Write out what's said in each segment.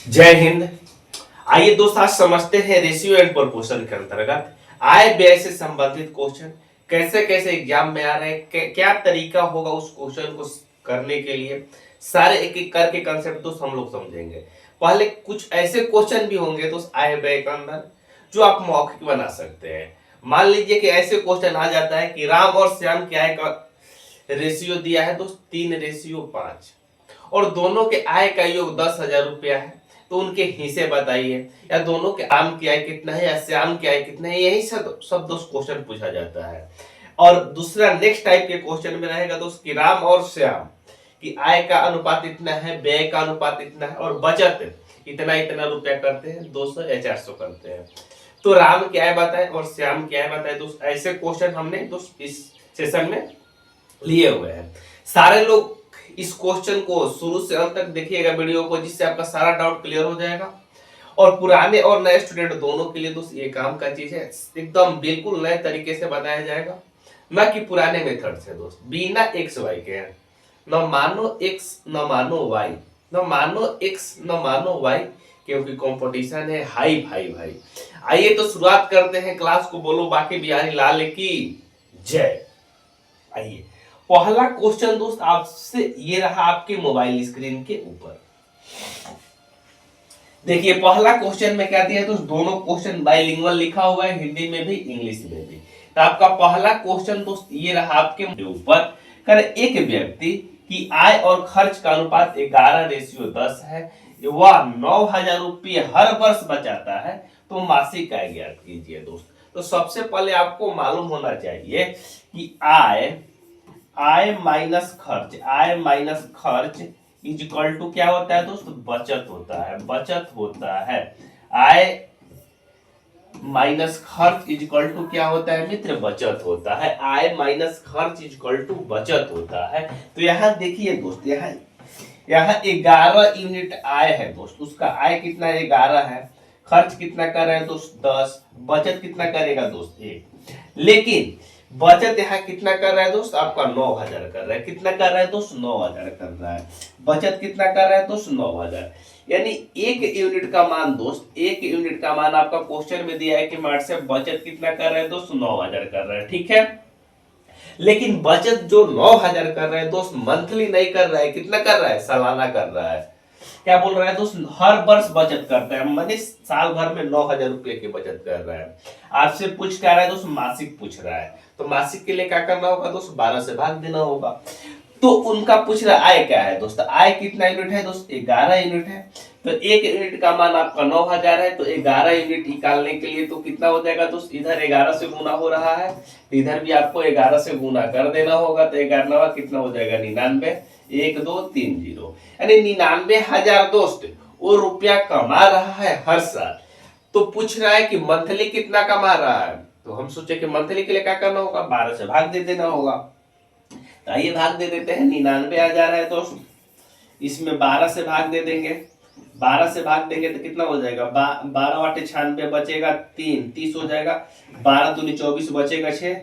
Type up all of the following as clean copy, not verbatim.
जय हिंद। आइए दोस्त, आज समझते हैं रेशियो एंड प्रोपोर्शन के अंतर्गत आय व्यय से संबंधित क्वेश्चन कैसे कैसे एग्जाम में आ रहे हैं, क्या तरीका होगा उस क्वेश्चन को करने के लिए। सारे एक एक करके कंसेप्ट दोस्त हम लोग समझेंगे। पहले कुछ ऐसे क्वेश्चन भी होंगे दोस्त आय व्यय के अंदर जो आप मौखिक बना सकते हैं। मान लीजिए कि ऐसे क्वेश्चन आ जाता है कि राम और श्याम की आय का रेशियो दिया है दोस्त 3:5 और दोनों के आय का योग 10,000 रुपया है, तो उनके हिस्से बताइए। या दोनों के आम की आय कितना है या श्याम की आय कितना है, यही सब सब दोस्त क्वेश्चन पूछा जाता है। और दूसरा नेक्स्ट टाइप के क्वेश्चन में रहेगा दोस्त कि राम और श्याम की आय का अनुपात इतना है, व्यय का अनुपात इतना है और बचत इतना इतना रुपया करते हैं, 200 या 400 करते हैं। तो राम की आय बताए और श्याम की आय बताए दोस्त। ऐसे क्वेश्चन हमने दोस्त इस सेशन में लिए हुए हैं। सारे लोग इस क्वेश्चन को शुरू से अंत तक देखिएगा वीडियो को, जिससे आपका सारा डाउट क्लियर हो जाएगा। और पुराने और नए स्टूडेंट दोनों के लिए दोस्त ये काम का चीज है, एकदम बिल्कुल नए तरीके से बताया जाएगा, ना कि पुराने मेथड से दोस्त, बिना एक्स वाई के हैं। न मानो एक्स न मानो वाई, न मानो एक्स न मानो वाई, क्योंकि कंपटीशन है हाई भाई भाई। आइए तो शुरुआत करते हैं क्लास को। बोलो बाकी बिहारी लाल की जय। आइए पहला क्वेश्चन दोस्त आपसे ये रहा आपके मोबाइल स्क्रीन के ऊपर। देखिए पहला क्वेश्चन में क्या दिया है दोस्त, दोनों क्वेश्चन बाइलिंगुअल लिखा हुआ है, हिंदी में भी इंग्लिश में भी। तो आपका पहला क्वेश्चन दोस्त ये रहा आपके ऊपर। कर एक व्यक्ति की आय और खर्च का अनुपात 11:10 है, वह 9,000 रुपये हर वर्ष बचाता है, तो मासिक आय ज्ञात कीजिए दोस्त। तो सबसे पहले आपको मालूम होना चाहिए कि आय माइनस खर्च, आय माइनस खर्च इज इक्वल टू क्या होता है दोस्त, बचत होता है, बचत होता है। आय माइनस खर्च इज इक्वल टू क्या होता है मित्र, बचत होता है। आय माइनस खर्च इज इक्वल टू बचत होता है। तो यहाँ देखिए दोस्त, यहाँ यहाँ 11 यूनिट आय है दोस्त, उसका आय कितना 11 है, खर्च कितना कर रहे हैं दोस्त 10, बचत कितना करेगा दोस्त 1। लेकिन बचत यहाँ कितना कर रहा है दोस्त, आपका 9,000 कर रहा है। कितना कर रहा है दोस्त, 9,000 कर रहा है। बचत कितना कर रहा है दोस्त, 9,000। यानी एक यूनिट का मान दोस्त, एक यूनिट का मान आपका क्वेश्चन में दिया है कि मार्ट से बचत कितना कर रहा है दोस्त, 9,000 कर रहा है, ठीक है। लेकिन बचत जो 9,000 कर रहा है दोस्त, मंथली नहीं कर रहा है, कितना कर रहा है, सालाना कर रहा है। क्या बोल रहा है दोस्त, हर वर्ष बचत करता है, माने साल भर में 9,000 रुपए की बचत कर रहा है। आपसे पूछ क्या रहा है दोस्त, मासिक पूछ रहा है। तो मासिक के लिए क्या करना होगा दोस्त, 12 से भाग देना होगा। तो उनका पूछ रहा आय क्या है दोस्त, आय कितना यूनिट है दोस्त, 11 यूनिट है। तो एक यूनिट का मान आपका 9,000 है, तो 11 यूनिट निकालने के लिए तो कितना हो जाएगा दोस्त, इधर 11 से गुना हो रहा है, इधर भी आपको 11 से गुना कर देना होगा। तो 11 कितना हो जाएगा, 99, 1230, यानी 99,000 दोस्त वो रुपया कमा रहा है हर साल। तो पूछ रहा है कि मंथली कितना कमा रहा है, तो हम सोचे कि मंथली के लिए क्या करना होगा, 12 से भाग दे देना होगा। तो आइए भाग दे देते हैं, 99,000 है दोस्त, इसमें 12 से भाग दे देंगे। 12 से भाग देंगे तो कितना हो जाएगा, 12 × 8 = 96, बचेगा 3, 30 हो जाएगा। 12 दूनी 24 बचेगा 6,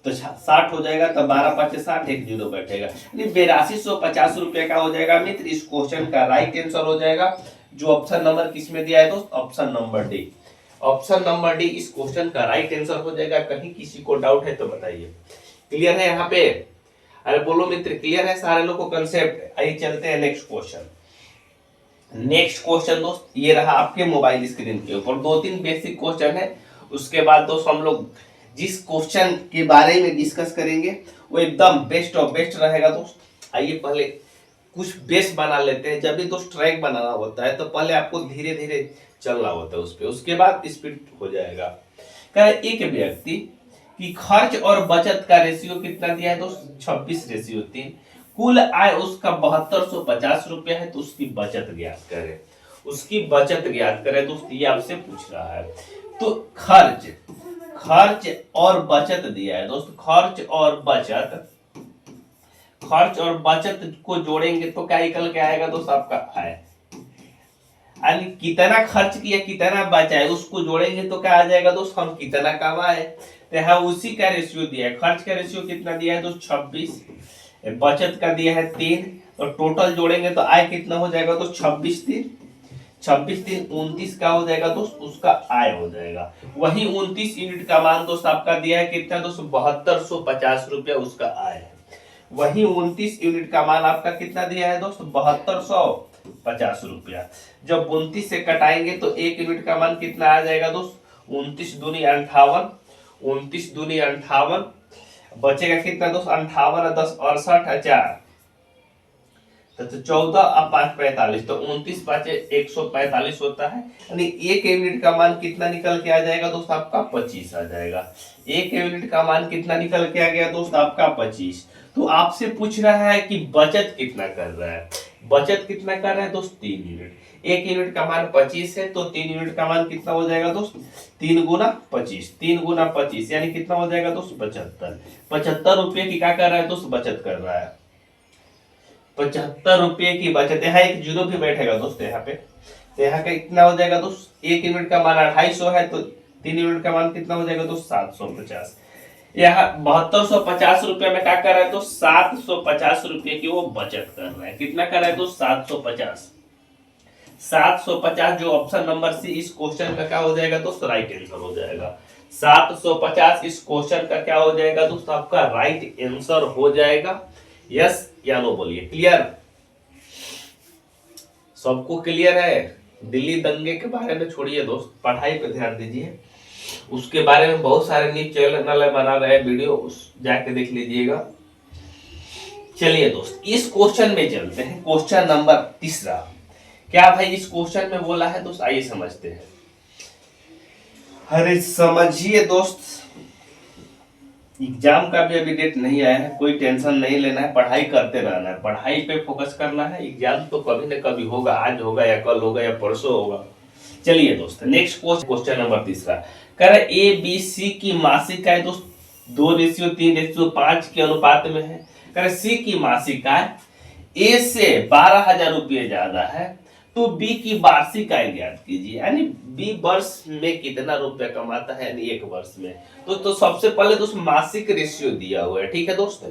तो 60 हो जाएगा। तो 12 × 5 = 60, एक जीरो बैठेगा, यानी 8250 रुपये का हो जाएगा मित्र। इस क्वेश्चन का राइट आंसर हो जाएगा, जो ऑप्शन नंबर किसमें दिया है दोस्त, option number D. Option number D इस क्वेश्चन का राइट आंसर हो जाएगा। कहीं किसी को डाउट है तो बताइए। क्लियर है यहाँ पे, अरे बोलो मित्र, क्लियर है सारे लोग को कंसेप्ट। आइए चलते हैं नेक्स्ट क्वेश्चन। नेक्स्ट क्वेश्चन दोस्त ये रहा आपके मोबाइल स्क्रीन के ऊपर। 2-3 बेसिक क्वेश्चन है, उसके बाद दोस्त हम लोग जिस क्वेश्चन के बारे में डिस्कस करेंगे वो एकदम बेस्ट ऑफ बेस्ट रहेगा दोस्त। आइए पहले कुछ बेस बना लेते हैं। जब भी दोस्त ट्रैक बनाना होता है तो पहले आपको धीरे धीरे चलना होता है उस पर, उसके बाद स्पीड हो जाएगा। क्या एक व्यक्ति कि खर्च और बचत का रेशियो कितना दिया है दोस्त, 26:3। कुल आय उसका 7250 रुपया है, तो उसकी बचत ज्ञात करें, उसकी बचत ज्ञात करें दोस्त, ये आपसे पूछ रहा है। तो खर्च खर्च और बचत दिया है दोस्त, खर्च और बचत, खर्च और बचत को जोड़ेंगे तो क्या निकल के आएगा दोस्त, आपका आय। यानी कितना खर्च किया कितना बचा है उसको जोड़ेंगे तो क्या आ जाएगा दोस्त, हम कितना कमाए। तो यहाँ उसी का रेशियो दिया है। खर्च का रेशियो कितना दिया है दोस्त, 26, बचत का दिया है 3, और टोटल जोड़ेंगे तो आय कितना हो जाएगा दोस्त, 26 3 क्या हो जाएगा दोस्त, उसका आय हो जाएगा। वही 29 यूनिट का मान दोस्त आपका दिया है कितना दोस्त, 7250 रुपया उसका आय है। वही 29 यूनिट का मान आपका कितना दिया है दोस्त, 7250 रुपया। जब 29 से कटाएंगे तो एक यूनिट का मान कितना आ जाएगा दोस्त, 29 दूनी 58, 29 दूनी 58, बचेगा कितना दोस्त, 58 10 68,000, तो 14 और 5 45, तो 29 पाँचे 145 होता है। यानी एक यूनिट का मान कितना निकल के आ जाएगा दोस्त आपका, 25 आ जाएगा। एक यूनिट का मान कितना निकल के आ गया दोस्त आपका, 25। तो आपसे पूछ रहा है कि बचत कितना कर रहा है, बचत कितना कर रहा है दोस्त, 3 यूनिट। एक यूनिट का मान 25 है, तो 3 यूनिट का मान कितना हो जाएगा दोस्त, 3 गुना 25, 3 गुना 25 यानी कितना हो जाएगा दोस्त, 75। 75 रुपये की क्या कर रहा है दोस्त, बचत कर रहा है। 75 रुपये की बचत। यहाँ एक जीरो भी बैठेगा दोस्त यहाँ पे, तो यहाँ का कितना हो जाएगा दोस्त, एक यूनिट का मान 250 है, तो 3 यूनिट का मान कितना हो जाएगा दोस्त, 750। यहाँ 7250 रुपये में क्या कर रहा है, तो 750 रुपये की वो बचत कर रहा है। कितना कर रहा है, तो 750। 750 जो ऑप्शन नंबर सी इस क्वेश्चन का क्या हो जाएगा दोस्त, राइट आंसर हो जाएगा। 750 इस क्वेश्चन का क्या हो जाएगा दोस्त, आपका राइट आंसर हो जाएगा। यस या नो बोलिए, क्लियर, सबको क्लियर है। दिल्ली दंगे के बारे में छोड़िए दोस्त, पढ़ाई पे ध्यान दीजिए। उसके बारे में बहुत सारे न्यूज चैनल बना रहे हैं वीडियो, उस जाके देख लीजिएगा। चलिए दोस्त इस क्वेश्चन में चलते हैं, क्वेश्चन नंबर 3। क्या भाई इस क्वेश्चन में बोला है दोस्त, आइए समझते हैं। अरे समझिए दोस्त, एग्जाम का भी अभी डेट नहीं आया है, कोई टेंशन नहीं लेना है, पढ़ाई करते रहना है, पढ़ाई पे फोकस करना है। एग्जाम तो कभी न कभी होगा, आज होगा या कल होगा या परसों होगा। चलिए दोस्त नेक्स्ट क्वेश्चन नंबर 3 कह रहा है ए बी सी की मासिक आय दोस्त 2:3:5 के अनुपात में है। कह रहे सी की मासिक आय ए से 12,000 रुपये ज्यादा है, तो बी की वार्षिक आय ज्ञात कीजिए। यानी बी वर्ष में कितना रुपया कमाता है, यानी एक वर्ष में। तो सबसे पहले दोस्त मासिक रेशियो दिया हुआ है, ठीक है दोस्त।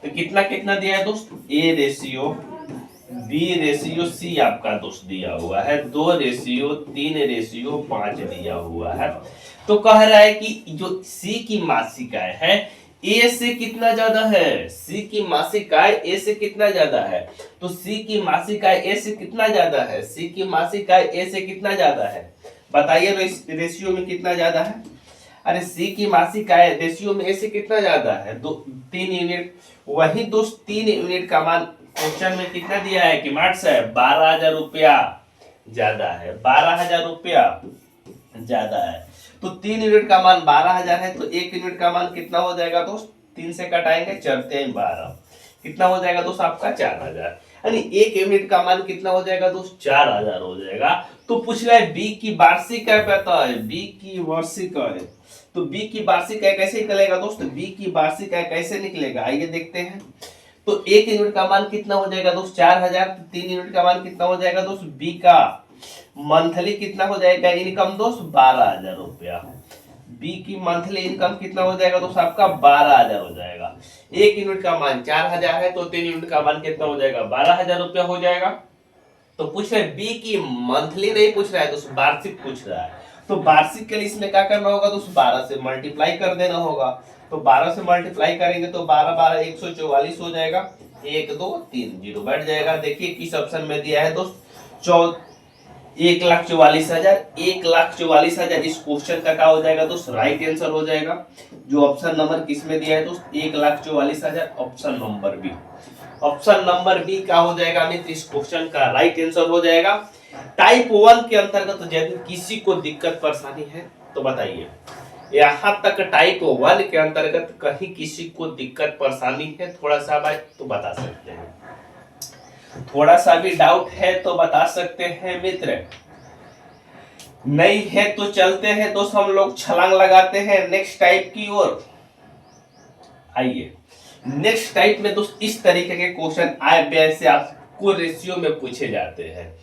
तो कितना कितना दिया है दोस्त, A ratio B ratio C आपका दोस्त दिया हुआ है, 2:3:5 दिया हुआ है। तो कह रहा है कि जो सी की मासिक आय है ए से कितना ज्यादा है, सी की मासिक आय ए से कितना ज्यादा है, तो सी की मासिक आय ए से कितना ज्यादा है, सी की मासिक आय ए से कितना ज्यादा है, बताइए रेशियो में कितना ज्यादा है। अरे सी की मासिक आय रेशियो में ए से कितना ज्यादा है, 3 यूनिट। वही दोस्त 3 यूनिट का मान क्वेश्चन में कितना दिया है कि मार्क्स है 12,000 रुपया ज्यादा है, 12,000 रुपया ज्यादा है। तो 3 यूनिट का मान 12,000 है, तो 1 यूनिट का मान कितना हो जाएगा दोस्त, 3 से कटाएंगे 4×3=12, कितना हो जाएगा दोस्त आपका 4,000। यानी 1 यूनिट का मान कितना हो जाएगा दोस्त, 4,000 हो जाएगा। तो पूछ रहा है बी की वार्षिक आय पता है, बी की वार्षिक आय, तो बी की वार्षिक आय कैसे निकलेगा दोस्त, बी की वार्षिक आय कैसे निकलेगा, आइए देखते हैं। तो 1 यूनिट का मान कितना हो जाएगा दोस्त 4,000, तो 3 यूनिट का मान कितना हो जाएगा दोस्त, बी का मंथली कितना हो जाएगा इनकम दोस्त 12,000 रुपया। बी की मंथली इनकम कितना हो जाएगा दोस्त आपका 12,000 हो जाएगा। 1 यूनिट का मान 4,000 है, तो 3 यूनिट का मान कितना हो जाएगा 12,000 रुपया हो जाएगा। तो पूछ रहे बी की मंथली नहीं पूछ रहा है दोस्त, वार्षिक पूछ रहा है। तो वार्षिक के लिए इसमें क्या करना होगा दोस्त, 12 से मल्टीप्लाई कर देना होगा। तो 12 से मल्टीप्लाई करेंगे तो 12×12 144 हो जाएगा, 1 2 3 0 बैठ जाएगा। देखिए किस ऑप्शन में दिया है दोस्त, 1,44,000। 1,44,000 इस क्वेश्चन का क्या हो जाएगा दोस्त, राइट आंसर हो जाएगा। जो ऑप्शन नंबर किस में दिया है दोस्त, 1,44,000 option number B. Option number B का हो जाएगा मित्र इस क्वेश्चन का राइट आंसर हो जाएगा। टाइप 1 के अंतर्गत यदि किसी को दिक्कत परेशानी है तो बताइए। यहाँ तक टाइप 1 के अंतर्गत कहीं किसी को दिक्कत परेशानी है थोड़ा सा भाई तो बता सकते हैं, थोड़ा सा भी डाउट है तो बता सकते हैं मित्र, नहीं है तो चलते हैं दोस्त हम लोग छलांग लगाते हैं नेक्स्ट टाइप की ओर। आइए नेक्स्ट टाइप में दोस्त इस तरीके के क्वेश्चन आय व्यय से आपको रेशियो में पूछे जाते हैं।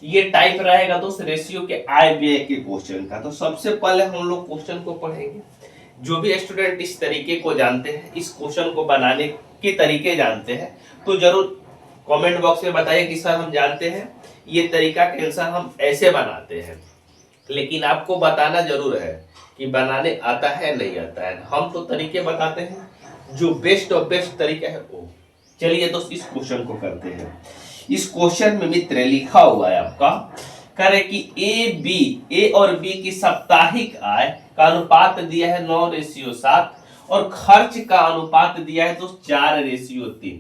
ये टाइप रहेगा दोस्त रेशियो के आय व्यय के क्वेश्चन का। तो सबसे पहले हम लोग क्वेश्चन को पढ़ेंगे। जो भी स्टूडेंट इस तरीके को जानते हैं, इस क्वेश्चन को बनाने के तरीके जानते हैं, तो जरूर कमेंट बॉक्स में बताइए कि सर हम जानते हैं ये तरीका के आंसर हम ऐसे बनाते हैं, लेकिन आपको बताना जरूर है कि बनाने आता है नहीं आता है। हम तो तरीके बताते हैं जो बेस्ट ऑफ बेस्ट तरीका है वो। चलिए दोस्त इस क्वेश्चन को करते हैं। इस क्वेश्चन में मित्र लिखा हुआ है आपका, करे कि ए और बी की साप्ताहिक आय का अनुपात दिया है 9:7 और खर्च का अनुपात दिया है दोस्त 4:3।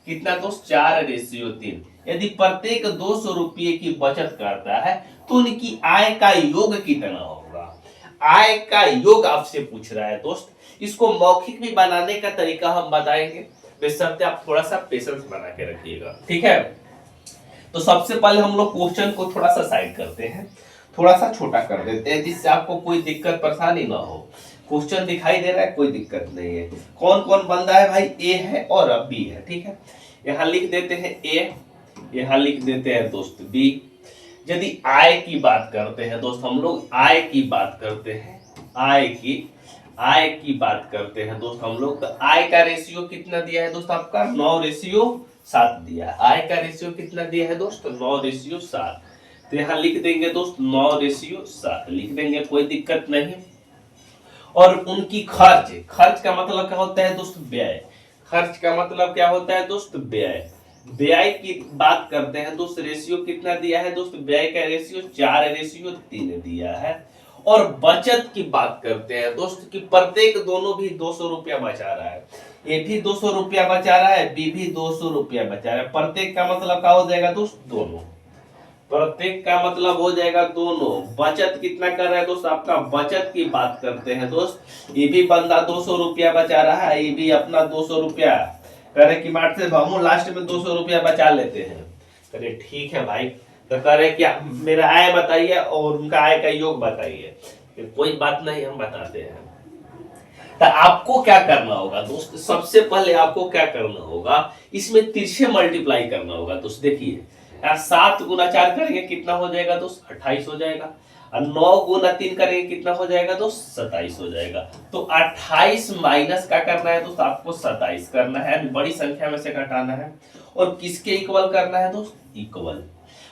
कितना दोस्त? 4:3। यदि प्रत्येक 200 रुपये की बचत करता है तो उनकी आय का योग कितना होगा? आय का योग आपसे पूछ रहा है दोस्त। इसको मौखिक भी बनाने का तरीका हम बताएंगे, बेशर्ते आप थोड़ा सा पेशेंस बना के रखिएगा, ठीक है। तो सबसे पहले हम लोग क्वेश्चन को थोड़ा सा साइड करते हैं, थोड़ा सा छोटा कर देते हैं जिससे आपको कोई दिक्कत परेशानी ना हो। क्वेश्चन दिखाई दे रहा है, कोई दिक्कत नहीं है। कौन कौन बंदा है भाई? ए है और अब बी है, ठीक है। यहाँ लिख देते हैं ए, यहाँ लिख देते हैं दोस्त बी। यदि आय की बात करते हैं दोस्त, हम लोग आय की बात करते हैं, आय की बात करते हैं दोस्त हम लोग, तो आय का रेशियो कितना दिया है दोस्त? आपका 9:7 दिया है। आय का रेशियो कितना दिया है दोस्त? 9:7। तो यहाँ लिख देंगे दोस्त 9:7 लिख देंगे, कोई दिक्कत नहीं। और उनकी खर्च का मतलब क्या होता है दोस्त? व्यय। खर्च का मतलब क्या होता है दोस्त? व्यय। व्यय की बात करते हैं दोस्त, रेशियो कितना दिया है दोस्त? व्यय का रेशियो 4:3 दिया है। और बचत की बात करते हैं दोस्त कि प्रत्येक दोनों भी 200 रुपया बचा रहा है। ए भी 200 रुपया बचा रहा है, बी भी 200 रुपया बचा रहा है। प्रत्येक का मतलब क्या हो जाएगा दोस्त? दोनों। प्रत्येक का मतलब हो जाएगा दोनों। बचत कितना कर रहा है दोस्त? आपका बचत की बात करते हैं दोस्त। ये भी बंदा 200 रुपया बचा रहा है, ये भी अपना 200 रुपया करे कि मार्ट से हम लास्ट में 200 रुपया बचा लेते हैं। करे ठीक है भाई, तो करे क्या मेरा आय बताइए और उनका आय का योग बताइए। कोई बात नहीं, हम बताते हैं। तो आपको क्या करना होगा दोस्त? सबसे पहले आपको क्या करना होगा, इसमें तिरछे मल्टीप्लाई करना होगा दोस्त। देखिए 7 गुना 4 करेंगे कितना हो जाएगा दोस्त? 28 हो जाएगा। और 9 गुना 3 करेंगे कितना हो जाएगा दोस्त? 27 हो जाएगा। तो 28 माइनस क्या करना है दोस्त? आपको 27 करना है, बड़ी संख्या में से घटाना है। और किसके इक्वल करना है दोस्त? इक्वल।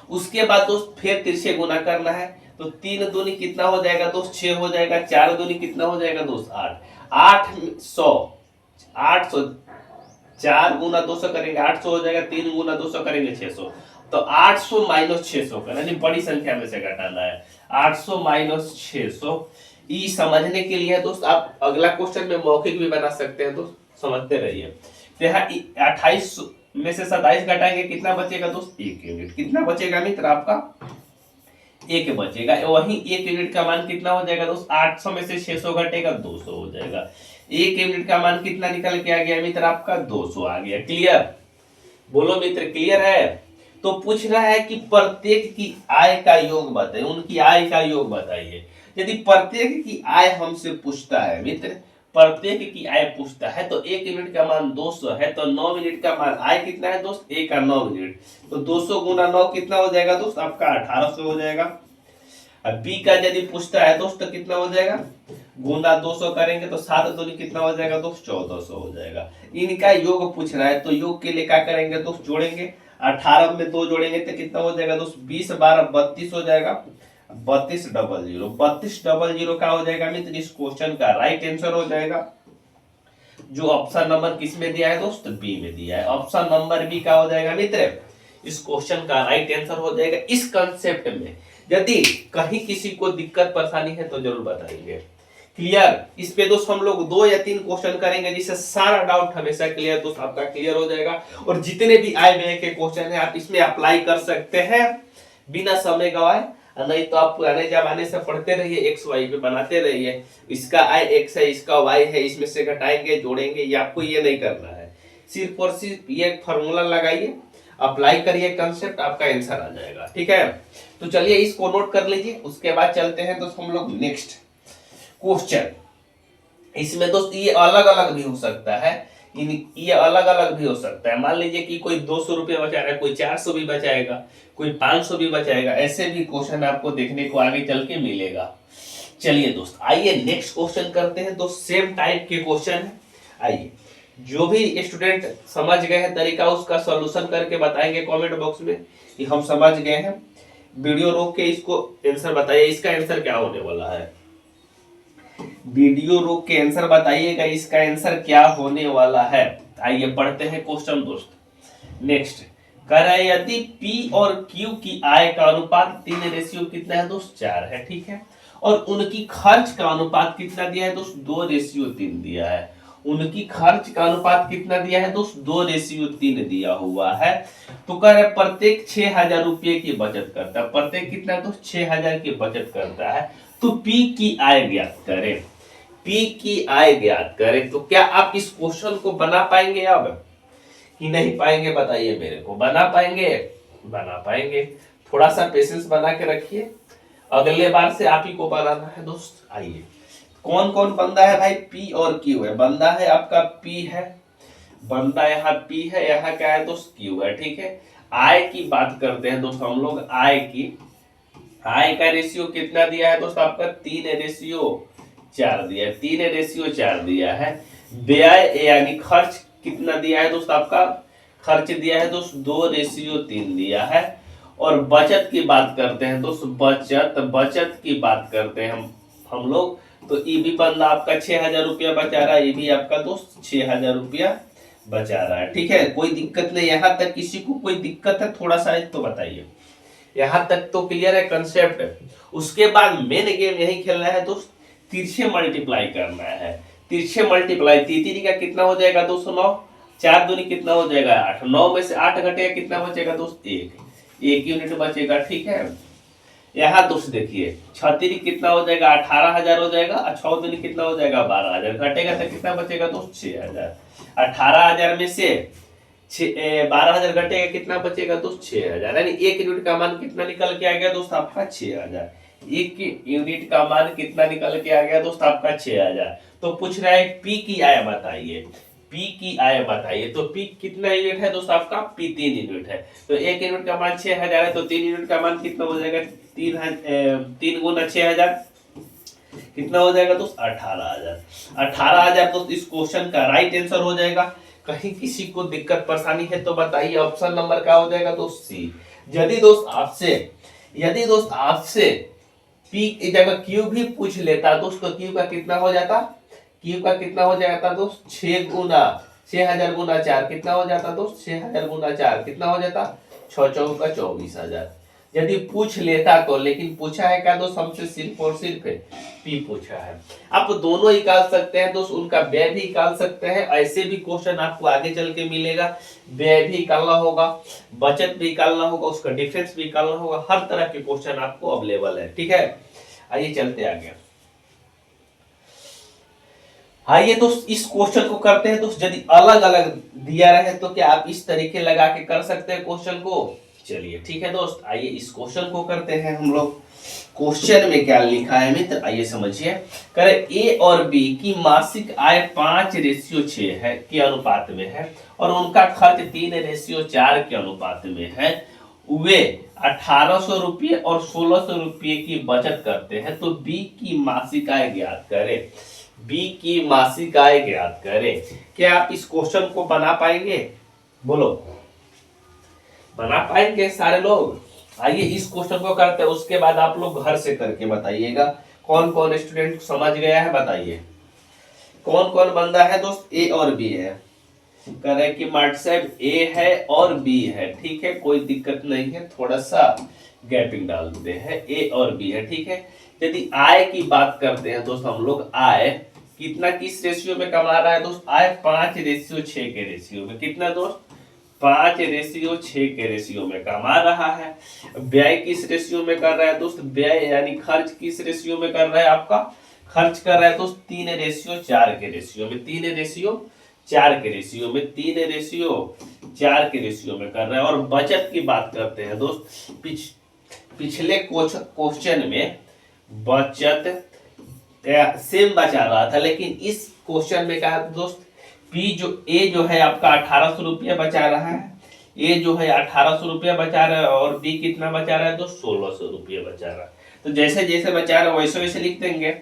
उसके बाद दोस्त फिर तिरछे गुना करना है, तो 3 दूनी कितना हो जाएगा दोस्त? 6 हो जाएगा। 4 दूनी कितना हो जाएगा दोस्त? 8। 800 4 गुना 200 करेंगे 800 हो जाएगा। 3 गुना 200 करेंगे 600। तो 800 माइनस 600 का, यानी बड़ी संख्या में से घटाना है। 800 माइनस 600 ई समझने के लिए दोस्त आप अगला क्वेश्चन में मौखिक भी बना सकते हैं दोस्त, समझते रहिए। तो यहाँ 28 में से 27 घटाएंगे कितना बचेगा दोस्त? 1 यूनिट। कितना बचेगा मित्र? आपका 1 बचेगा। वहीं 1 यूनिट का मान कितना हो जाएगा दोस्त? 800 में से 600 घटेगा 200 हो जाएगा। 1 यूनिट का मान कितना निकल के आ गया मित्र? आपका 200 आ गया। क्लियर? बोलो मित्र, क्लियर है? तो पूछ रहा है कि प्रत्येक की आय का योग बताइए, उनकी आय का योग बताइए। यदि प्रत्येक की आय हमसे पूछता है मित्र, प्रत्येक की आय पूछता है, तो 1 यूनिट का मान 200 है, तो 9 यूनिट का मान आय कितना है दोस्त? 1 का 9 यूनिट। तो 200 गुना 9 कितना हो जाएगा दोस्त? आपका 1800 हो जाएगा। अब बी का यदि पूछता है दोस्त तो कितना हो जाएगा? गुना 200 करेंगे तो 7 दूनी कितना हो जाएगा दोस्त? 1400 हो जाएगा। इनका योग पूछ रहा है, तो योग के लिए क्या करेंगे दोस्त? जोड़ेंगे। 18 में 2 जोड़ेंगे तो कितना हो जाएगा दोस्त? 20 12 32 हो जाएगा। 3200 का हो जाएगा मित्र इस क्वेश्चन का राइट आंसर हो जाएगा। जो ऑप्शन नंबर किस में दिया है दोस्त? बी में दिया है। ऑप्शन नंबर बी का हो जाएगा मित्र इस क्वेश्चन का राइट आंसर हो जाएगा। इस कंसेप्ट में यदि कहीं किसी को दिक्कत परेशानी है तो जरूर बताइए। क्लियर? इस पे दोस्त हम लोग 2 या 3 क्वेश्चन करेंगे जिससे सारा डाउट हमेशा क्लियर दोस्त आपका क्लियर हो जाएगा। और जितने भी आय व्यय के क्वेश्चन है आप इसमें अप्लाई कर सकते हैं बिना समय गवाए। नहीं तो आप पुराने जमाने से पढ़ते रहिए, एक्स वाई पे बनाते रहिए। इसका आई एक्स है, इसका वाई है, इसमें से घटाएंगे जोड़ेंगे, ये आपको ये नहीं करना है। सिर्फ और सिर्फ ये फॉर्मूला लगाइए, अप्लाई करिए कंसेप्ट, आपका आंसर आ जाएगा। ठीक है, तो चलिए इसको नोट कर लीजिए। उसके बाद चलते हैं दोस्त हम लोग नेक्स्ट क्वेश्चन। इसमें दोस्त ये अलग अलग भी हो सकता है, ये अलग अलग भी हो सकता है। मान लीजिए कि कोई 200 रुपये बचा रहा है, कोई 400 भी बचाएगा, कोई 500 भी बचाएगा। ऐसे भी क्वेश्चन आपको देखने को आगे चल के मिलेगा। चलिए दोस्त आइए नेक्स्ट क्वेश्चन करते हैं। दोस्त सेम टाइप के क्वेश्चन है। आइए जो भी स्टूडेंट समझ गए हैं तरीका, उसका सॉल्यूशन करके बताएंगे कमेंट बॉक्स में कि हम समझ गए हैं। वीडियो रोक के इसको आंसर बताइए, इसका आंसर क्या होने वाला है। वीडियो रोक के आंसर बताइएगा, इसका आंसर क्या होने वाला है। आइए पढ़ते हैं क्वेश्चन दोस्त। नेक्स्ट कह रहा है यदि P और Q की आय का अनुपात 3 कितना है दोस्त 4 है, ठीक है। और उनकी खर्च का अनुपात कितना दिया है दोस्त 2:3 दिया है। उनकी खर्च का अनुपात कितना दिया है दोस्त 2:3 दिया हुआ है। तो कह रहे प्रत्येक 6,000 रुपये की बचत करता है, प्रत्येक कितना दोस्त 6,000 की बचत करता है। तो P की आय ज्ञात करें, P की आय ज्ञात करें। तो क्या आप इस क्वेश्चन को बना पाएंगे अब कि नहीं पाएंगे, बताइए मेरे को। बना पाएंगे, बना पाएंगे। थोड़ा सा पेशेंस बना के रखिए, अगले बार से आप ही को बनाना है दोस्त। आइए कौन कौन बंदा है भाई, P और Q है। बंदा है आपका P है, बंदा यहाँ P है, यहाँ क्या है दोस्त Q है, ठीक है। आय की बात करते हैं दोस्त हम लोग, आय की। आय का रेशियो कितना दिया है दोस्त आपका 3:4 दिया है, 3:4 दिया है। व्यय यानी खर्च कितना दिया है दोस्त आपका, खर्च दिया है दोस्त 2:3 दिया है। और बचत की बात करते हैं दोस्त, बचत की बात करते हैं हम लोग। तो ये भी बंदा आपका 6,000 रुपया बचा रहा है, ये भी आपका दोस्त 6,000 रुपया बचा रहा है, ठीक है। कोई दिक्कत नहीं, यहाँ तक किसी को कोई दिक्कत है थोड़ा सा तो बताइए। यहाँ तक तो क्लियर है कंसेप्ट। उसके बाद मेन गेम यही खेलना है दोस्त, तिरछे मल्टीप्लाई करना है। तिरछे मल्टीप्लाई, तीन का कितना हो जाएगा 209, 4 दूनी कितना हो जाएगा 8, 9 में से 8 घटेगा कितना बचेगा दोस्त 1 यूनिट बचेगा, ठीक है। यहाँ दोस्त देखिए 6 कितना हो जाएगा 18,000 हो जाएगा, और 6 दूनी कितना हो जाएगा 12,000, घटेगा तो कितना बचेगा दोस्त 6,000। 18,000 में से 12,000 घटेगा कितना बचेगा दोस्त 6,000। यानी 1 यूनिट का मान कितना निकल के आ गया दोस्त आपका 6,000। 1 यूनिट का मान कितना निकल के आ गया दोस्त आपका 6,000। तो पूछ रहा है P की आय बताइए, P की आय बताइए। तो P कितना यूनिट है दोस्त आपका, P 3 यूनिट है। तो 1 यूनिट का मान 6,000 है, तो 3 यूनिट का मान कितना हो जाएगा, 3 गुना 6,000 कितना हो जाएगा दोस्त 18,000। 18,000 दोस्त इस क्वेश्चन का राइट आंसर हो जाएगा। कहीं किसी को दिक्कत परेशानी है तो बताइए, ऑप्शन नंबर क्या हो जाएगा दोस्त सी। यदि दोस्त आपसे P की जगह Q भी पूछ लेता दोस्त, तो Q का कितना हो जाता, Q का कितना हो जाता दोस्त 6,000 गुना 4 कितना हो जाता दोस्त, 6,000 गुना 4 कितना हो जाता, 6 चौक का 24,000 यदि पूछ लेता तो। लेकिन पूछा है क्या दोस्त हमसे, सिर्फ और सिर्फ P पूछा है। आप दोनों निकाल सकते हैं दोस्त, उनका व्यय भी निकाल सकते हैं। ऐसे भी क्वेश्चन आपको आगे चल के मिलेगा, व्यय भी निकालना होगा, बचत भी निकालना होगा, उसका डिफरेंस भी निकालना होगा। हर तरह के क्वेश्चन आपको अवेलेबल है, ठीक है। आइए चलते आगे। आइए दोस्त इस क्वेश्चन को करते हैं दोस्त। यदि अलग अलग दिया रहे तो क्या आप इस तरीके लगा के कर सकते हैं क्वेश्चन को। चलिए ठीक है दोस्त, आइए इस क्वेश्चन को करते हैं हम लोग। क्वेश्चन में क्या लिखा है मित्र, आइए समझिए। करें A और B की मासिक आय 5:6 है के अनुपात में है, और उनका खर्च 3:4 के अनुपात में है। वे 1,800 रुपये और 1,600 रुपये की बचत करते हैं। तो B की मासिक आय ज्ञात करें, B की मासिक आय ज्ञात करें। क्या आप इस क्वेश्चन को बना पाएंगे, बोलो बना पाएंगे सारे लोग। आइए इस क्वेश्चन को करते हैं, उसके बाद आप लोग घर से करके बताइएगा। कौन कौन स्टूडेंट समझ गया है बताइए, कौन कौन बंदा है दोस्त। A और B है, कह रहे कि व्हाट्सएप A है और B है, ठीक है, कोई दिक्कत नहीं है। थोड़ा सा गैपिंग डाल देते हैं, A और B है, ठीक है। यदि आय की बात करते हैं दोस्त हम लोग, आय कितना किस रेशियो में कमा रहा है दोस्त, आय 5:6 के रेशियो में। कितना दोस्त 5:6 के रेशियो में कमा रहा है। व्यय किस रेशियो में कर रहा है दोस्त, व्यय यानी खर्च किस रेशियो में कर रहा है आपका, खर्च कर रहा है दोस्त 3:4 के रेशियो में, 3:4 के रेशियो में, 3:4 के रेशियो में कर रहा है। और बचत की बात करते हैं दोस्त, पिछले क्वेश्चन में बचत सेम बचा रहा था, लेकिन इस क्वेश्चन में क्या दोस्त, A जो है आपका 1,800 रुपया बचा रहा है, A जो है 1,800 रुपया बचा रहा है, और B कितना बचा रहा है दोस्त 1,600 रुपया बचा रहा है। तो जैसे जैसे बचा रहा है वैसे वैसे लिख देंगे।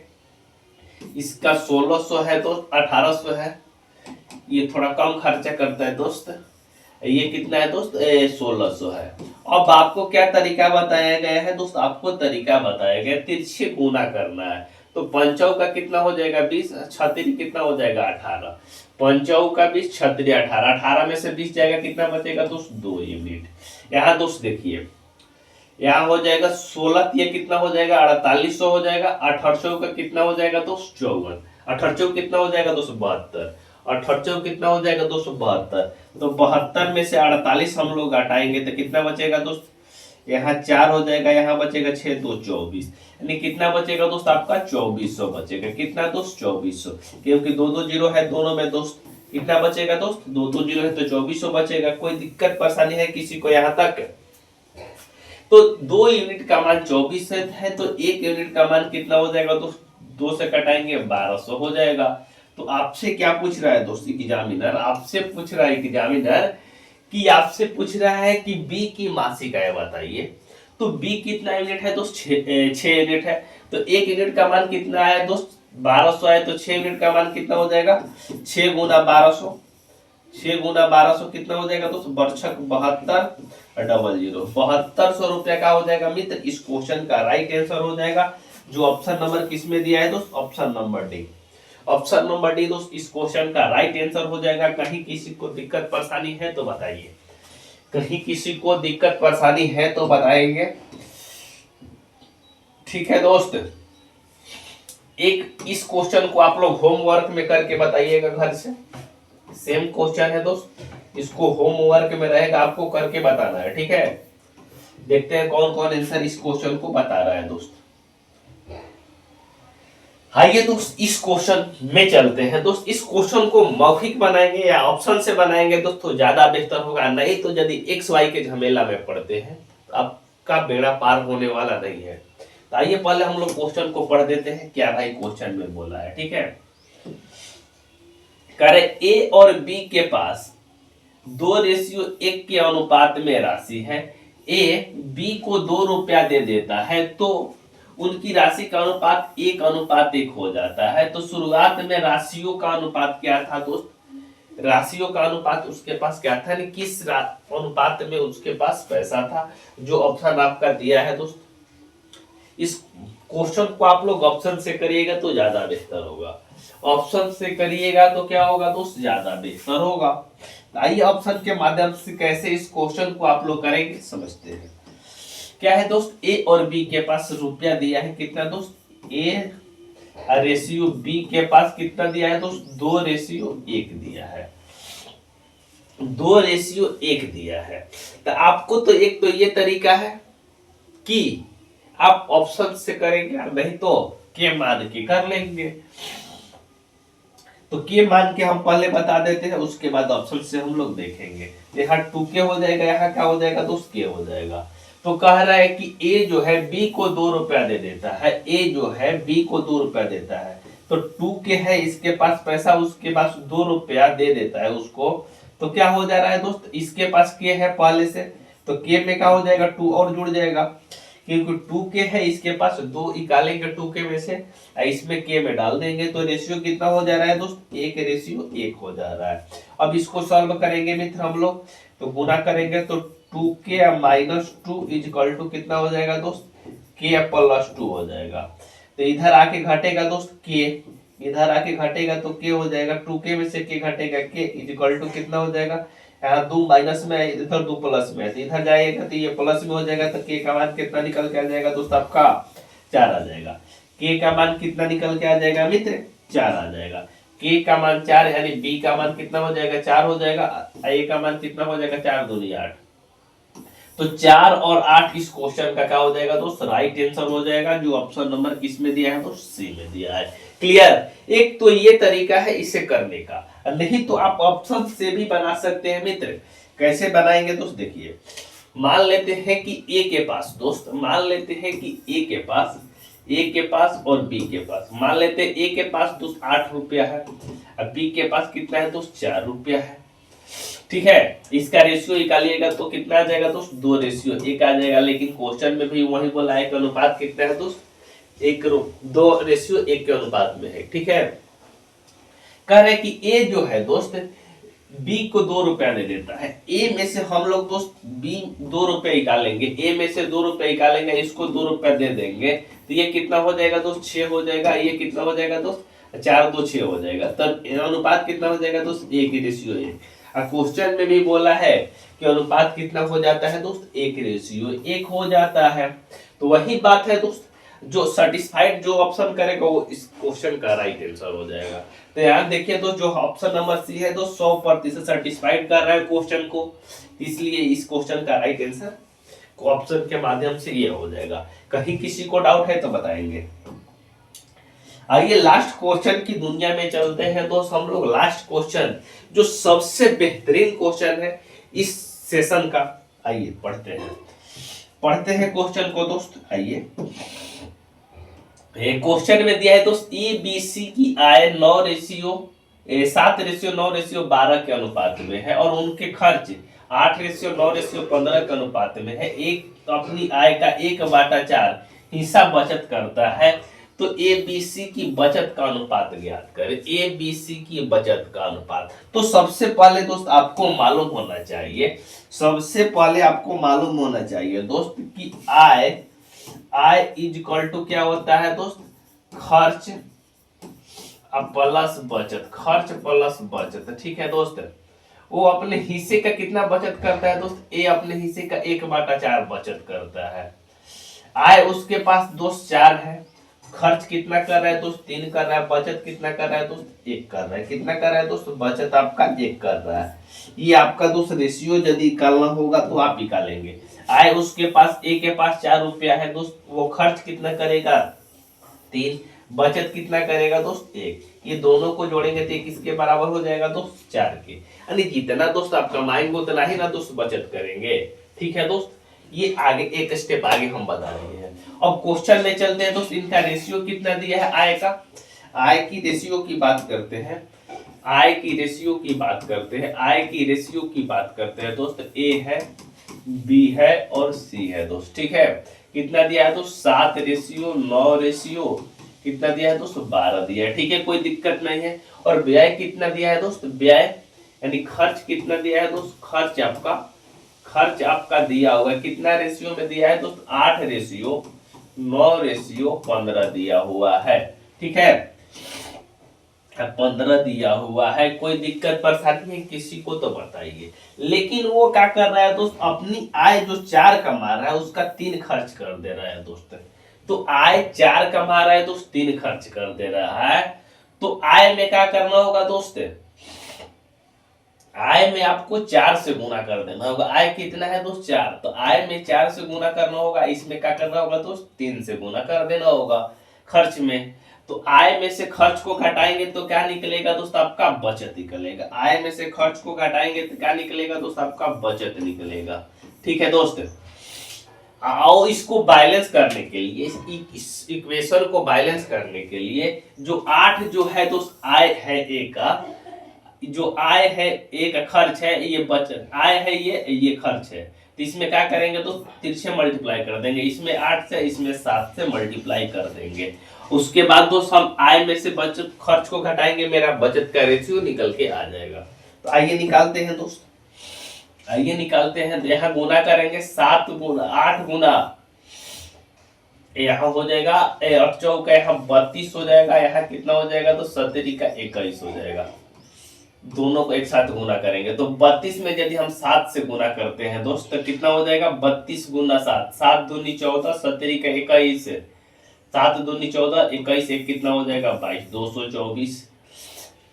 इसका 1,600 है तो 1,800 है, ये थोड़ा कम खर्चा करता है दोस्त। ये कितना है दोस्त, 1600 है। अब आपको क्या तरीका बताया गया है दोस्त, आपको तरीका बताया गया तिरछे गुना करना है। तो पंचौ का कितना हो जाएगा 20, छतरी कितना हो जाएगा 18, पंचौ का 20 छतरी 18, 18 में से 20 जाएगा, कितना बचेगा दोस्त 2 यूनिट। यहाँ दोस्त देखिए यहाँ हो जाएगा 16, ये कितना हो जाएगा 4800 हो जाएगा, 1800 का कितना हो जाएगा दोस्त 54, 1800 कितना हो जाएगा 272, 1800 कितना हो जाएगा 272। तो 72 में से 48 हम लोग घटाएंगे तो कितना बचेगा दोस्त, यहाँ 4 हो जाएगा, यहाँ बचेगा 6 2 24, यानी कितना बचेगा दोस्त आपका 2400 बचेगा। कितना दोस्त 2400, क्योंकि दो दो जीरो है दोनों में दोस्त। कितना बचेगा दोस्त, दो दो जीरो है तो 2400 बचेगा। कोई दिक्कत परेशानी है किसी को यहाँ तक? तो 2 यूनिट का मान 24 है तो 1 यूनिट का मान कितना हो जाएगा दोस्त, 2 से कटाएंगे 1200 हो जाएगा। तो आपसे क्या पूछ रहा है दोस्त एग्जामिनर, आपसे पूछ रहा है एग्जामिनर कि आपसे पूछ रहा है कि बी की मासिक आय बताइए। तो बी कितना यूनिट है दोस्त, 6 यूनिट है। तो 1 यूनिट का मान कितना है दोस्त 1200 है, तो 6 यूनिट का मान कितना हो जाएगा 6 गुना 1200, 6 गुना 1200 कितना हो जाएगा दोस्त, बरछक 72 डबल जीरो, 7200 रुपया का हो जाएगा मित्र। इस क्वेश्चन का राइट आंसर हो जाएगा, जो ऑप्शन नंबर किसमें दिया है दोस्त, option number D. Option number D दोस्त इस क्वेश्चन का राइट आंसर हो जाएगा। कहीं किसी को दिक्कत परेशानी है तो बताइए, कहीं किसी को दिक्कत परेशानी है तो बताएंगे। ठीक है दोस्त, एक इस क्वेश्चन को आप लोग होमवर्क में करके बताइएगा घर से। सेम क्वेश्चन है दोस्त, इसको होमवर्क में रहेगा, आपको करके बताना है। ठीक है, देखते हैं कौन कौन आंसर इस क्वेश्चन को बता रहा है दोस्त। आइए दोस्त इस क्वेश्चन में चलते हैं दोस्त। इस क्वेश्चन को मौखिक बनाएंगे या ऑप्शन से बनाएंगे दोस्त तो ज्यादा बेहतर होगा, नहीं तो यदि एक्स वाई के झमेला में पड़ते हैं तो आपका बेड़ा पार होने वाला नहीं है। तो आइए पहले हम लोग क्वेश्चन को पढ़ देते हैं, क्या भाई क्वेश्चन में बोला है। ठीक है, करे ए और बी के पास 2:1 के अनुपात में राशि है। ए बी को 2 रुपया दे देता है तो उनकी राशि का अनुपात 1:1 हो जाता है। तो शुरुआत में राशियों का अनुपात क्या था दोस्त, राशियों का अनुपात उसके पास क्या था, किस अनुपात में उसके पास पैसा था, जो ऑप्शन आपका दिया है दोस्त। इस क्वेश्चन को आप लोग ऑप्शन से करिएगा तो ज्यादा बेहतर होगा, ऑप्शन से करिएगा तो क्या होगा दोस्त ज्यादा बेहतर होगा। आइए ऑप्शन के माध्यम से कैसे इस क्वेश्चन को आप लोग करेंगे समझते हैं। क्या है दोस्त, ए और बी के पास रुपया दिया है, कितना दोस्त, ए रेशियो बी के पास कितना दिया है दोस्त, 2:1 दिया है, 2:1 दिया है। तो आपको तो एक तो ये तरीका है कि आप ऑप्शन से करेंगे, नहीं तो के मान के कर लेंगे। तो के मान के हम पहले बता देते हैं, उसके बाद ऑप्शन से हम लोग देखेंगे। यहाँ 2k हो जाएगा, यहाँ क्या हो जाएगा दोस्त k हो जाएगा। तो कह रहा है कि ए जो है बी को 2 रुपया दे देता है, ए जो है बी को 2 रुपया देता है। तो 2k है इसके पास पैसा, उसके पास 2 रुपया दे देता है उसको। तो क्या हो जा रहा है दोस्त, इसके पास k है पहले से, तो k में क्या हो जाएगा 2 और जुड़ जाएगा, क्योंकि 2k है इसके पास, 2 निकालेंगे 2k में से, इसमें k में डाल देंगे। तो रेशियो कितना हो जा रहा है दोस्त, 1:1 हो जा रहा है। अब इसको सॉल्व करेंगे मित्र हम लोग, तो गुना करेंगे तो 2k -2 इक्वल टू कितना हो जाएगा दोस्त, k +2 हो जाएगा। तो इधर आके घटेगा दोस्त k, इधर आके घटेगा तो k हो जाएगा, 2k में से k घटेगा, k इक्वल टू कितना हो जाएगा, यहाँ 2 माइनस में है, इधर 2 प्लस में है, तो इधर जाएगा तो ये प्लस में हो जाएगा। तो k का मान कितना निकल के आ जाएगा दोस्त आपका 4 आ जाएगा। k का मान कितना निकल के आ जाएगा मित्र, 4 आ जाएगा। k का मान 4 यानी b का मान कितना हो जाएगा 4 हो जाएगा, a का मान कितना हो जाएगा 4 दूनी 8। तो 4 और 8 इस क्वेश्चन का क्या हो जाएगा दोस्त, राइट आंसर हो जाएगा, जो ऑप्शन नंबर किसमें दिया है तो सी में दिया है। क्लियर, एक तो ये तरीका है इसे करने का, नहीं तो आप ऑप्शन से भी बना सकते हैं मित्र। कैसे बनाएंगे दोस्त, देखिए मान लेते हैं कि ए के पास दोस्त, मान लेते हैं कि ए के पास और बी के पास, मान लेते हैं ए के पास दोस्त 8 रुपया है, अब बी के पास कितना है दोस्त 4 रुपया है। ठीक है, इसका रेशियो निकालिएगा तो कितना आ जाएगा दोस्त, 2:1 आ जाएगा। लेकिन क्वेश्चन में भी वही बोला है कि अनुपात कितना है दोस्त, 2:1 के अनुपात में है। ठीक है, कह रहे कि ए जो है दोस्त बी को 2 रुपया दे देता है। ए में से हम लोग दोस्त बी 2 रुपये निकालेंगे, ए में से 2 रुपये निकालेंगे, इसको 2 रुपया दे देंगे, तो ये कितना हो जाएगा दोस्त 6 हो जाएगा। ये कितना हो जाएगा दोस्त 4 2 6 हो जाएगा। तब अनुपात कितना हो जाएगा दोस्त 1:1। और क्वेश्चन में भी बोला है कि अनुपात कितना हो जाता है दोस्त 1:1 हो जाता है। तो वही बात है दोस्त, जो सेटिस्फाइड जो ऑप्शन करेगा वो इस क्वेश्चन का राइट आंसर हो जाएगा। तो यहाँ देखिए दोस्त जो ऑप्शन नंबर सी है दोस्त 100% सेटिस्फाइड कर रहा है क्वेश्चन को, इसलिए इस क्वेश्चन का राइट आंसर ऑप्शन के माध्यम से ये हो जाएगा। कहीं किसी को डाउट है तो बताएंगे। आइए लास्ट क्वेश्चन की दुनिया में चलते हैं दोस्त हम लोग। लास्ट क्वेश्चन जो सबसे बेहतरीन क्वेश्चन है इस सेशन का, आइए पढ़ते हैं क्वेश्चन को दोस्त। आइए क्वेश्चन में दिया है दोस्त ए बी सी की आय 7:9:12 के अनुपात में है और उनके खर्च 8:9:15 के अनुपात में है। एक अपनी आय का 1/4 हिस्सा बचत करता है, तो ए बी सी की बचत का अनुपात ज्ञात करें। ए बी सी की बचत का अनुपात, तो सबसे पहले दोस्त आपको मालूम होना चाहिए, दोस्त कि आय इज इक्वल टू क्या होता है दोस्त खर्च प्लस बचत। ठीक है दोस्त, वो अपने हिस्से का कितना बचत करता है दोस्त, ए अपने हिस्से का 1/4 बचत करता है। आय उसके पास दोस्त 4 है, खर्च कितना कर रहा है दोस्त 3 कर रहा है, बचत कितना कर रहा है दोस्त 1 कर रहा है। कितना कर रहा है दोस्त बचत आपका 1 कर रहा है। ये आपका दोस्त रेशियो यदि निकालना होगा तो आप निकालेंगे। आय उसके पास ए के पास 4 रुपया है दोस्त, वो खर्च कितना करेगा 3, बचत कितना करेगा दोस्त 1। ये दोनों को जोड़ेंगे तो किसके बराबर हो जाएगा दोस्त 4 के। यानी जितना दोस्त आप कमाएंगे उतना ही ना दोस्त बचत करेंगे। ठीक है दोस्त, ये आगे एक स्टेप आगे हम बता रहे हैं। अब क्वेश्चन में चलते हैं दोस्त, इनका रेशियो कितना दिया है आय का। आय की रेशियो की बात करते हैं, आय की रेशियो की बात करते हैं दोस्त। ए है, बी है और सी है दोस्त। ठीक है, कितना दिया है दोस्त 7:9 कितना दिया है दोस्त 12 दिया है। ठीक है, कोई दिक्कत नहीं है। और व्यय कितना दिया है दोस्त, व्यय यानी खर्च कितना दिया है दोस्त, खर्च आपका दिया हुआ है कितना रेशियो में दिया है दोस्त 8:9:15 दिया हुआ है। ठीक है, 15 दिया हुआ है। कोई दिक्कत परेशानी है किसी को तो बताइए। लेकिन वो क्या कर रहा है दोस्त, अपनी आय जो 4 कमा रहा है उसका 3 खर्च कर दे रहा है दोस्त। तो आय 4 कमा रहा है दोस्त 3 खर्च कर दे रहा है। तो आय में क्या करना होगा दोस्त, आय में आपको 4 से गुना कर देना होगा। आय कितना है दोस्त 4, तो आय में 4 से गुना करना होगा। इसमें क्या करना होगा दोस्त 3 से गुना कर देना होगा खर्च में। तो आय में से खर्च को घटाएंगे तो क्या निकलेगा दोस्त आपका बचत निकलेगा। आय में से खर्च को घटाएंगे तो क्या निकलेगा दोस्त आपका बचत निकलेगा। ठीक है दोस्त, आओ इसको बैलेंस करने के लिए, इस इक्वेशन को बैलेंस करने के लिए जो 8 जो है दोस्त आय है ए का, जो आय है ए का खर्च है, ये बचत आय है ये खर्च है। तो इसमें क्या करेंगे तो तिरछे मल्टीप्लाई कर देंगे, इसमें 8 से इसमें 7 से मल्टीप्लाई कर देंगे। उसके बाद दोस्त हम आय में से बचत खर्च को घटाएंगे, मेरा बचत का रेशियो निकल के आ जाएगा। तो आइए निकालते हैं दोस्त, यहाँ गुना करेंगे 7 गुना 8 गुना, यहाँ हो जाएगा 8 चौका यहाँ 32 हो जाएगा। यहाँ कितना हो जाएगा तो 17 का 21 हो जाएगा। दोनों को एक साथ गुना करेंगे तो 32 में यदि हम 7 से गुना करते हैं दोस्त तो कितना हो जाएगा 32 गुना 7, 7 दूनी 14, 17 का 21, 7 दूनी 14, 21 एक कितना हो जाएगा 22, 224।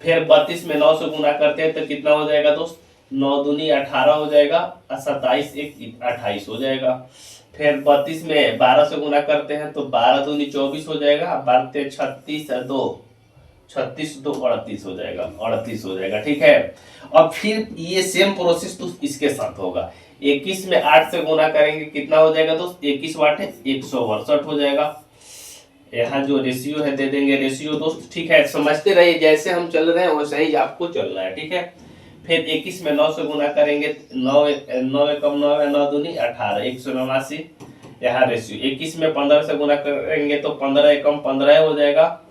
फिर 32 में 9 से गुना करते हैं तो कितना हो जाएगा दोस्त 9 दूनी 18 हो जाएगा, 27 एक 28 हो जाएगा। फिर 32 में 12 से गुना करते हैं तो 12 दूनी 24 हो जाएगा, 12 36 36 2 38 हो जाएगा, 38 हो जाएगा। ठीक है, अब फिर ये सेम प्रोसेस तो इसके साथ होगा। 21 में 8 से गुना करेंगे कितना हो जाएगा दोस्त 21 वाट है 162 हो जाएगा। यहाँ जो रेशियो है दे देंगे रेशियो दोस्त। ठीक है, समझते रहिए, जैसे हम चल रहे हैं वैसे ही आपको चलना है। ठीक है, फिर 21 में 9 से गुना करेंगे, 9 एकम 9 है 9 दूनी 18 189। यहाँ रेशियो 21 में 15 से गुना करेंगे तो 15 एकम 15 हो जाएगा,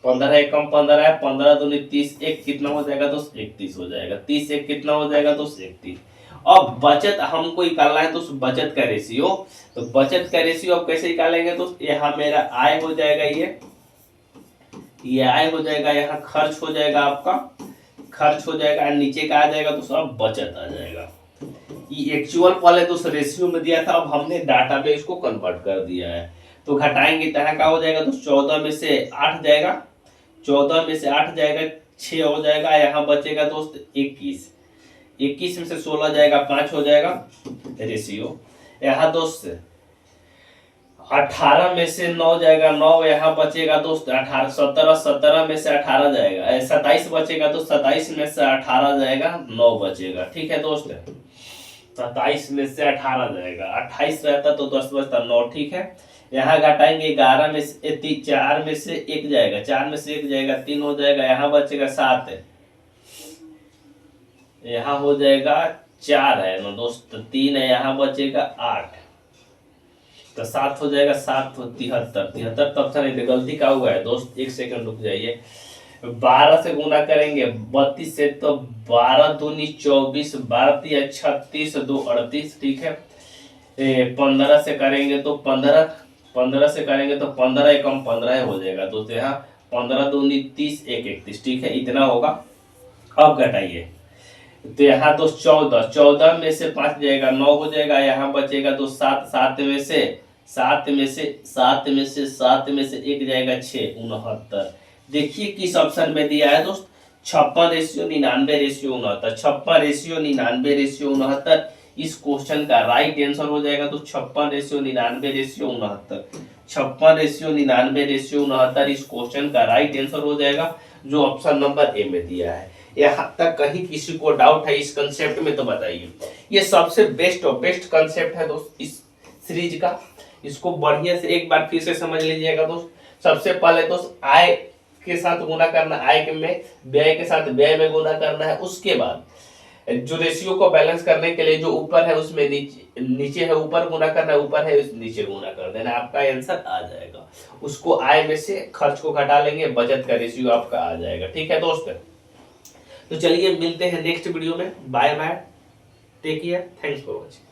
15 एकम 15 है, 15 दूनी 30, एक कितना हो जाएगा दोस्त 31 हो जाएगा, 30 एक कितना हो जाएगा दोस्त 31। अब बचत हमको निकालना है दोस्त, बचत का रेशियो। तो बचत का रेशियो अब कैसे निकालेंगे दोस्त, यहाँ मेरा आय हो जाएगा, ये आय हो जाएगा, यहाँ खर्च हो जाएगा, आपका खर्च हो जाएगा, और नीचे का आ जाएगा दोस्त अब बचत आ जाएगा। ये एक्चुअल पहले तो रेशियो में दिया था, अब हमने डाटाबेस को कन्वर्ट कर दिया है। तो घटाएंगे तो यहाँ क्या हो जाएगा, तो 14 में से 8 जाएगा, 14 में से 8 जाएगा, 6 हो जाएगा, यहाँ बचेगा दोस्त 21, 21 में से 16 जाएगा, 5 हो जाएगा रेशियो। यहाँ दोस्त 18 में से 9 जाएगा, 9 यहाँ बचेगा दोस्त 18, 17, 17 में से 18 जाएगा, 27 बचेगा, तो 27 में से 18 जाएगा, 9 बचेगा। ठीक है दोस्त, 27 में से 18 जाएगा, 28 रहता तो 10 बचता 9। ठीक है, यहाँ घटाएंगे 11 में से 4 में से 1 जाएगा, 4 में से 1 जाएगा, 3 हो जाएगा, यहाँ बचेगा 7, यहाँ हो जाएगा 4 है ना दोस्त, 3 है, यहाँ बचेगा 8, तो 7 हो जाएगा, 7 73, 73 तो ऑप्शन नहीं, गलती का हुआ है दोस्त, 1 सेकंड रुक जाइए। 12 से गुना करेंगे 32 से, तो 12 दूनी 24, 12 36, 2 38। ठीक है, 15 से करेंगे तो 15 से करेंगे तो 15 एकम 15 हो जाएगा दोस्त, यहाँ 15 दूनी 30, 1 31। ठीक है, इतना होगा। अब घटाइए तो यहाँ तो 14 में से 5 जाएगा, 9 हो जाएगा, यहाँ बचेगा तो 7, 7 में से 7 में से 7 में से 7 में से 1 जाएगा, 6, 69। देखिए किस ऑप्शन में दिया है दोस्त, 56 रेशियो 99 रेशियो 69, 56 रेशियो 99 रेशियो 69 इस क्वेश्चन का राइट आंसर हो जाएगा। तो 56 रेशियो 99 रेशियो 69, 56 रेशियो 99 रेशियो 69 इस क्वेश्चन का राइट आंसर हो जाएगा, जो ऑप्शन नंबर ए में दिया है। यहाँ तक कहीं किसी को डाउट है इस कंसेप्ट में तो बताइए। ये सबसे बेस्ट और बेस्ट कंसेप्ट है दोस्त इस सीरीज का, इसको बढ़िया से एक बार फिर से समझ लीजिएगा दोस्त। सबसे पहले दोस्त आय के साथ गुना करना, आय के में व्यय के साथ व्यय में गुना करना है। उसके बाद जो रेशियो को बैलेंस करने के लिए जो ऊपर है उसमें नीचे है ऊपर गुना करना है, ऊपर है नीचे गुना कर देना, आपका आंसर आ जाएगा। उसको आय में से खर्च को घटा लेंगे, बचत का रेशियो आपका आ जाएगा। ठीक है दोस्त, तो चलिए मिलते हैं नेक्स्ट वीडियो में। Bye bye, take care, thanks for watching.